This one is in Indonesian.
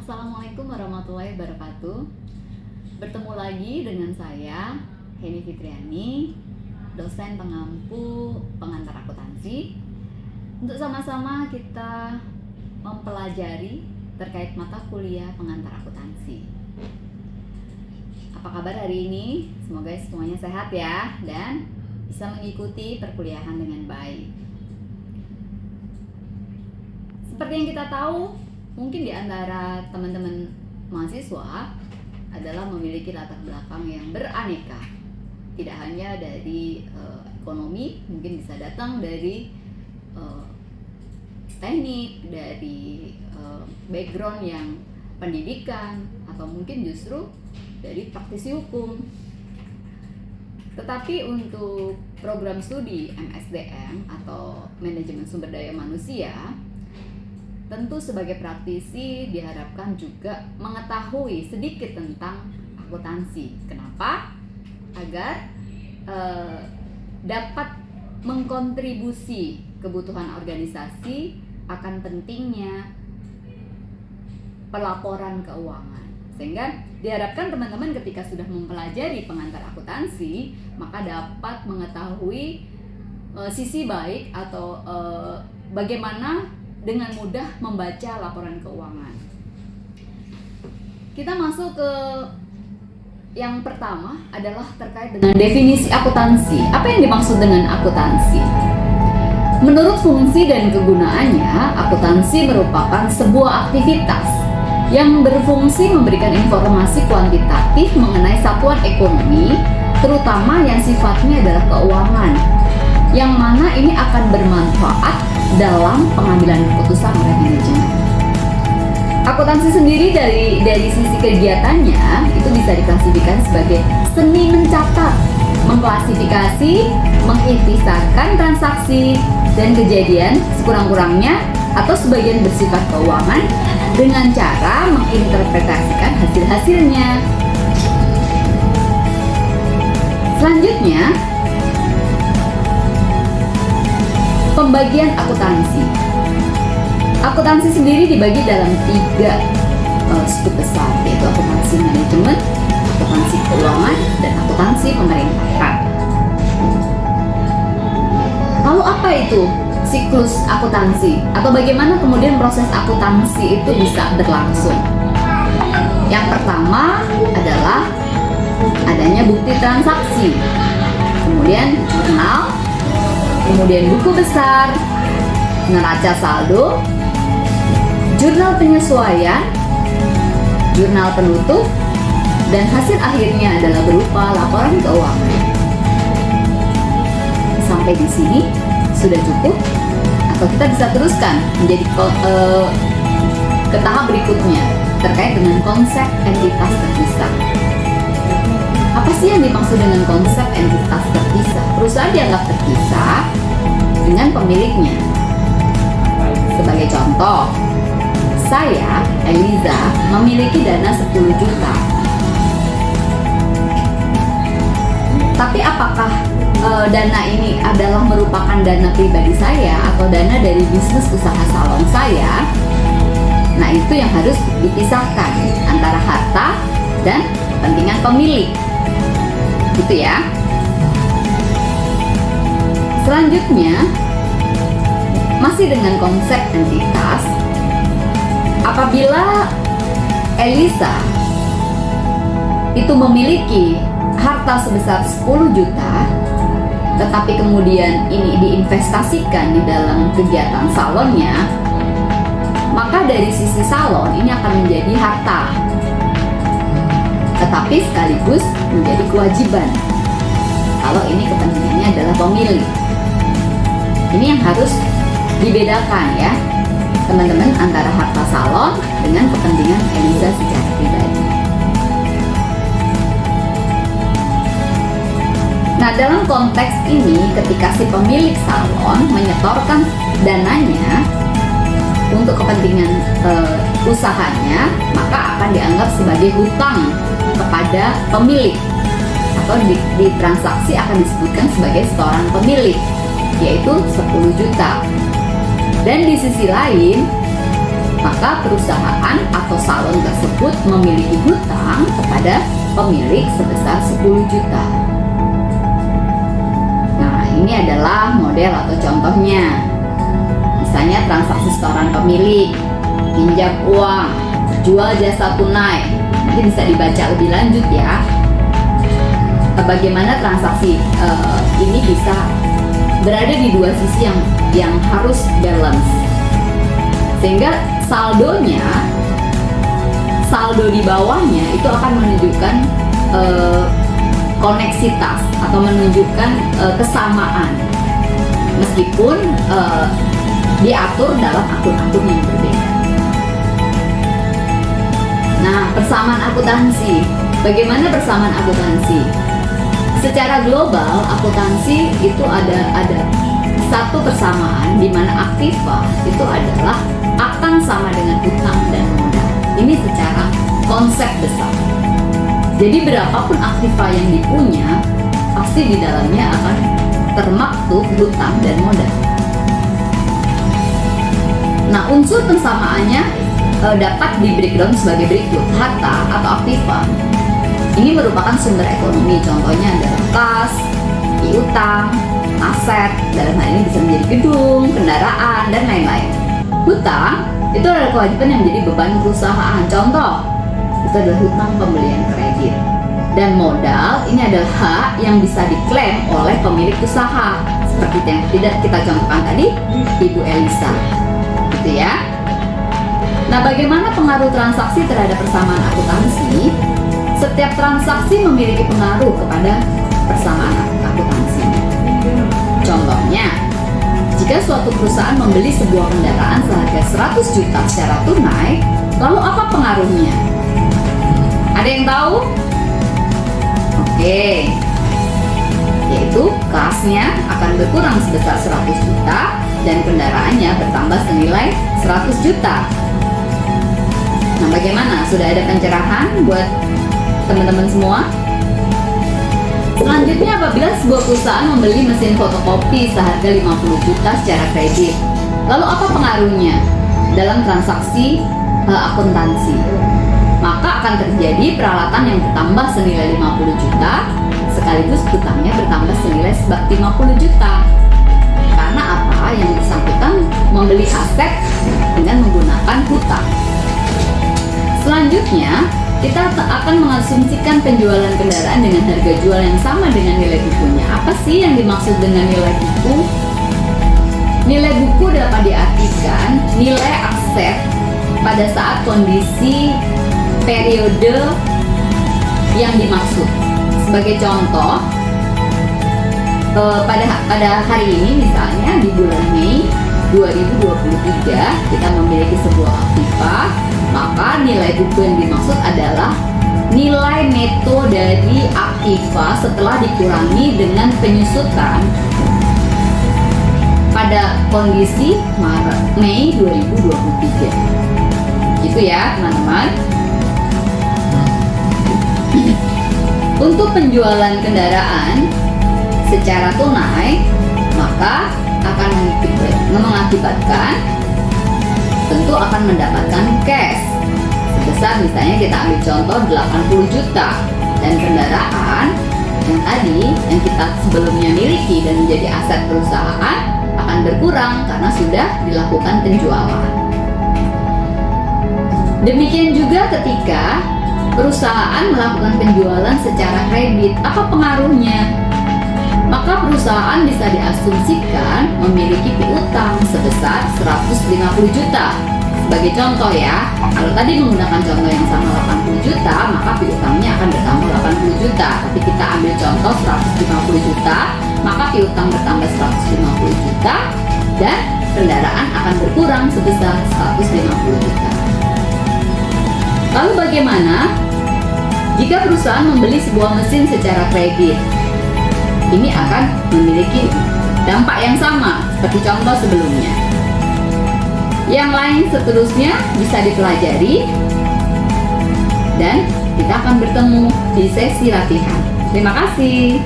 Assalamualaikum warahmatullahi wabarakatuh. Bertemu lagi dengan saya, Heni Fitriani, dosen pengampu pengantar akuntansi. Untuk sama-sama kita mempelajari terkait mata kuliah pengantar akuntansi. Apa kabar hari ini? Semoga semuanya sehat ya dan bisa mengikuti perkuliahan dengan baik. Seperti yang kita tahu, mungkin di antara teman-teman mahasiswa adalah memiliki latar belakang yang beraneka. Tidak hanya dari ekonomi, mungkin bisa datang dari teknik, dari background yang pendidikan, atau mungkin justru dari praktisi hukum. Tetapi untuk program studi MSDM atau Manajemen Sumber Daya Manusia, tentu sebagai praktisi diharapkan juga mengetahui sedikit tentang akuntansi. Kenapa? Agar dapat mengkontribusi kebutuhan organisasi akan pentingnya pelaporan keuangan. Sehingga diharapkan teman-teman ketika sudah mempelajari pengantar akuntansi, maka dapat mengetahui sisi baik atau bagaimana dengan mudah membaca laporan keuangan. Kita masuk ke yang pertama adalah terkait dengan definisi akuntansi. Apa yang dimaksud dengan akuntansi? Menurut fungsi dan kegunaannya, akuntansi merupakan sebuah aktivitas yang berfungsi memberikan informasi kuantitatif mengenai satuan ekonomi, terutama yang sifatnya adalah keuangan, yang mana ini akan bermanfaat dalam pengambilan keputusan oleh manajemen. Akuntansi sendiri dari sisi kegiatannya itu bisa diklasifikasikan sebagai seni mencatat, mengklasifikasi, mengintisarkan transaksi dan kejadian sekurang-kurangnya atau sebagian bersifat keuangan dengan cara menginterpretasikan hasil-hasilnya. Selanjutnya, pembagian akuntansi. Akuntansi sendiri dibagi dalam 3 scoop besar, yaitu akuntansi manajemen, akuntansi keuangan, dan akuntansi pemerintahan. Lalu apa itu siklus akuntansi? Atau bagaimana kemudian proses akuntansi itu bisa berlangsung? Yang pertama adalah adanya bukti transaksi, kemudian jurnal, kemudian buku besar, neraca saldo, jurnal penyesuaian, jurnal penutup, dan hasil akhirnya adalah berupa laporan keuangan. Sampai di sini sudah cukup, atau kita bisa teruskan menjadi ke tahap berikutnya terkait dengan konsep entitas terpisah. Apa sih yang dimaksud dengan konsep entitas terpisah? Perusahaan dianggap terpisah dengan pemiliknya. Sebagai contoh, saya, Eliza, memiliki dana 10 juta. Tapi apakah dana ini adalah merupakan dana pribadi saya atau dana dari bisnis usaha salon saya? Nah, itu yang harus dipisahkan antara harta dan kepentingan pemilik. Gitu ya. Selanjutnya, masih dengan konsep entitas, apabila Elisa itu memiliki harta sebesar 10 juta, tetapi kemudian ini diinvestasikan di dalam kegiatan salonnya, maka dari sisi salon ini akan menjadi harta, tetapi sekaligus menjadi kewajiban kalau ini kepentingannya adalah pemilik. Ini yang harus dibedakan ya teman-teman, antara harta salon dengan kepentingan Eliza secara pribadi. Nah, dalam konteks ini ketika si pemilik salon menyetorkan dananya untuk kepentingan usahanya, maka akan dianggap sebagai hutang kepada pemilik, atau di transaksi akan disebutkan sebagai setoran pemilik, yaitu 10 juta. Dan di sisi lain, maka perusahaan atau salon tersebut memiliki hutang kepada pemilik sebesar 10 juta. Nah, ini adalah model atau contohnya. Misalnya transaksi setoran pemilik, pinjam uang, jual jasa tunai. Nanti bisa dibaca lebih lanjut ya. Bagaimana transaksi ini bisa berada di dua sisi yang harus balance, sehingga saldo di bawahnya itu akan menunjukkan koneksitas atau menunjukkan kesamaan, meskipun diatur dalam akun-akun yang berbeda. Nah, persamaan akuntansi. Bagaimana persamaan akuntansi? Secara global, akuntansi itu ada satu persamaan di mana aktiva itu adalah akan sama dengan hutang dan modal. Ini secara konsep besar. Jadi berapapun aktiva yang dipunya, pasti di dalamnya akan termaktub hutang dan modal. Nah, unsur persamaannya dapat di breakdown sebagai berikut. Harta atau aktiva ini merupakan sumber ekonomi, contohnya adalah kas, piutang, aset, dalam hal ini bisa menjadi gedung, kendaraan, dan lain-lain. Hutang itu adalah kewajiban yang menjadi beban perusahaan, contoh itu adalah hutang pembelian kredit. Dan modal ini adalah hak yang bisa diklaim oleh pemilik usaha, seperti yang tidak kita contohkan tadi, Ibu Elisa, gitu ya. Nah, bagaimana pengaruh transaksi terhadap persamaan akuntansi? Setiap transaksi memiliki pengaruh kepada persamaan akuntansi. Contohnya, jika suatu perusahaan membeli sebuah kendaraan seharga 100 juta secara tunai, lalu apa pengaruhnya? Ada yang tahu? Oke, yaitu kasnya akan berkurang sebesar 100 juta dan kendaraannya bertambah senilai 100 juta. Nah, bagaimana? Sudah ada pencerahan buat teman-teman semua? Selanjutnya, apabila sebuah perusahaan membeli mesin fotokopi seharga 50 juta secara kredit, lalu apa pengaruhnya dalam transaksi akuntansi? Maka akan terjadi peralatan yang bertambah senilai 50 juta sekaligus hutangnya bertambah senilai 50 juta. Karena apa? Yang bersangkutan membeli aset dengan menggunakan hutang. Selanjutnya, kita akan mengasumsikan penjualan kendaraan dengan harga jual yang sama dengan nilai bukunya. Apa sih yang dimaksud dengan nilai buku? Nilai buku dapat diartikan nilai aset pada saat kondisi periode yang dimaksud. Sebagai contoh, pada hari ini misalnya di bulan Mei 2023 kita memiliki sebuah aktiva, maka nilai buku yang dimaksud adalah nilai neto dari aktiva setelah dikurangi dengan penyusutan pada kondisi Mei 2023. Gitu ya, teman-teman. Untuk penjualan kendaraan secara tunai, maka akan mengakibatkan tentu akan mendapatkan cash sebesar, misalnya kita ambil contoh 80 juta, dan kendaraan yang tadi yang kita sebelumnya miliki dan menjadi aset perusahaan akan berkurang karena sudah dilakukan penjualan. Demikian juga ketika perusahaan melakukan penjualan secara kredit, apa pengaruhnya? Maka perusahaan bisa diasumsikan memiliki piutang sebesar 150 juta. Sebagai contoh ya, kalau tadi menggunakan contoh yang sama 80 juta, maka piutangnya akan bertambah 80 juta. Tapi kita ambil contoh 150 juta, maka piutang bertambah 150 juta dan kendaraan akan berkurang sebesar 150 juta. Lalu bagaimana jika perusahaan membeli sebuah mesin secara kredit? Ini akan memiliki dampak yang sama seperti contoh sebelumnya. Yang lain seterusnya bisa dipelajari dan kita akan bertemu di sesi latihan. Terima kasih.